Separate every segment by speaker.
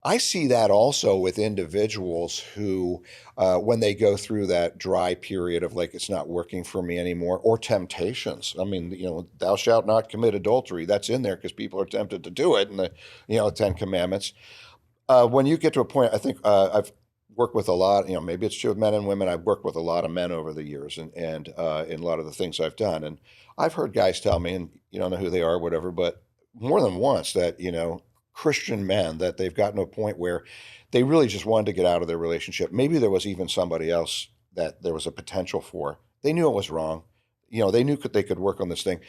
Speaker 1: I see that also with individuals who, when they go through that dry period of like, it's not working for me anymore, or temptations. I mean, thou shalt not commit adultery. That's in there because people are tempted to do it in the, Ten Commandments. When you get to a point, I think I've worked with a lot, maybe it's true with men and women. I've worked with a lot of men over the years and in a lot of the things I've done. And I've heard guys tell me, and you don't know who they are, whatever, but more than once that, Christian men, that they've gotten to a point where they really just wanted to get out of their relationship. Maybe there was even somebody else that there was a potential for. They knew it was wrong. They knew they could work on this thing.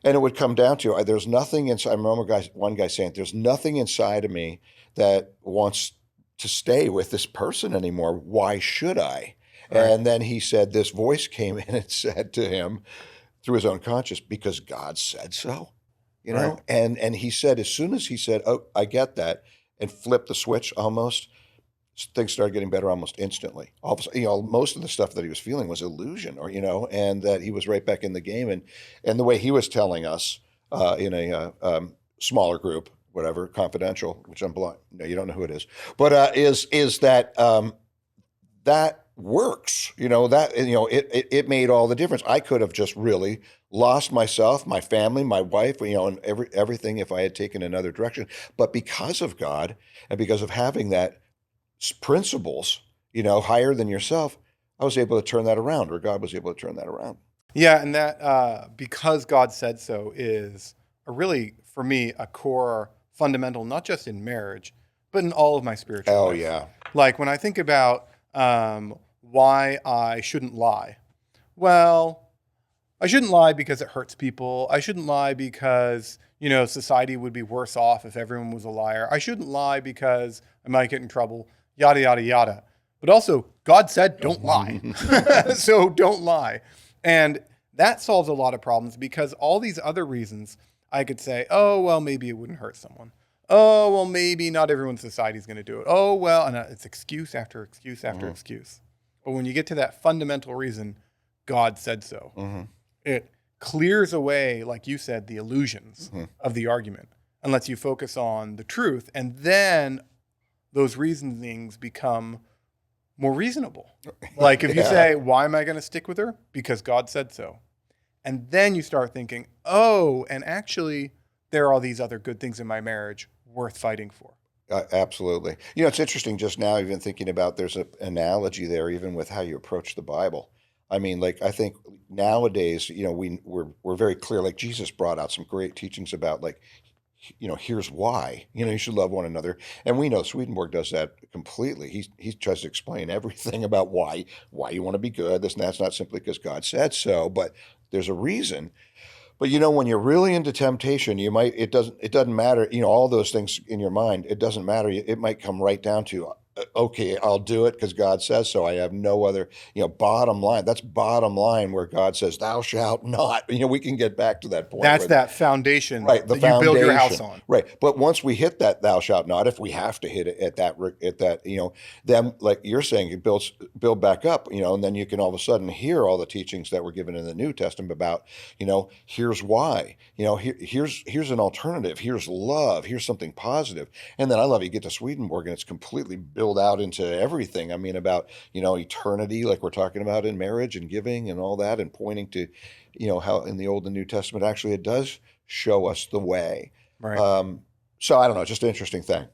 Speaker 1: And it would come down to there's nothing inside. I remember one guy saying, "There's nothing inside of me that wants to stay with this person anymore. Why should I?"
Speaker 2: Right.
Speaker 1: And then he said, this voice came in and said to him through his own conscience, "Because God said so."
Speaker 2: Right.
Speaker 1: And he said, as soon as he said, "Oh, I get that," and flipped the switch almost, things started getting better almost instantly. All of a sudden, most of the stuff that he was feeling was illusion, or and that he was right back in the game. And the way he was telling us in a smaller group, whatever, confidential, which I'm blind. No, you don't know who it is, but is that that works? It made all the difference. I could have just really lost myself, my family, my wife, and everything if I had taken another direction. But because of God and because of having that principles, higher than yourself, I was able to turn that around, or God was able to turn that around.
Speaker 2: Yeah, and that because God said so is a really, for me, a core fundamental, not just in marriage, but in all of my spiritual
Speaker 1: Oh
Speaker 2: life.
Speaker 1: yeah.
Speaker 2: Like when I think about why I shouldn't lie, well, I shouldn't lie because it hurts people. I shouldn't lie because, society would be worse off if everyone was a liar. I shouldn't lie because I might get in trouble, yada, yada, yada. But also, God said, don't lie. So don't lie. And that solves a lot of problems because all these other reasons I could say, oh, well, maybe it wouldn't hurt someone. Oh, well, maybe not everyone in society is going to do it. Oh, well, and it's excuse after excuse after excuse. But when you get to that fundamental reason, God said so, it clears away, like you said, the illusions of the argument and lets you focus on the truth. And then those reasonings become more reasonable. Like if you say, why am I going to stick with her? Because God said so. And then you start thinking, oh, and actually there are these other good things in my marriage worth fighting for.
Speaker 1: Absolutely. It's interesting just now, even thinking about there's an analogy there, even with how you approach the Bible. I mean, like, I think nowadays, we're very clear. Like Jesus brought out some great teachings about like, here's why, you should love one another. And we know Swedenborg does that completely. He tries to explain everything about why you want to be good. This and that's not simply because God said so, but there's a reason. But when you're really into temptation, it doesn't matter, all those things in your mind, it doesn't matter. It might come right down to, okay, I'll do it because God says so. I have no other, bottom line. That's bottom line where God says, thou shalt not. We can get back to that point.
Speaker 2: That's that foundation
Speaker 1: Right, the
Speaker 2: that you build your house
Speaker 1: foundation.
Speaker 2: on.
Speaker 1: Right, but once we hit that "thou shalt not," if we have to hit it at that, then like you're saying, it build back up, and then you can all of a sudden hear all the teachings that were given in the New Testament about, here's why, here's an alternative, here's love, here's something positive, and then I love you get to Swedenborg and it's completely built out into everything. I mean, about eternity, like we're talking about in marriage and giving and all that, and pointing to how in the Old and New Testament actually it does show us the way.
Speaker 2: Right.
Speaker 1: So I don't know, just an interesting thing.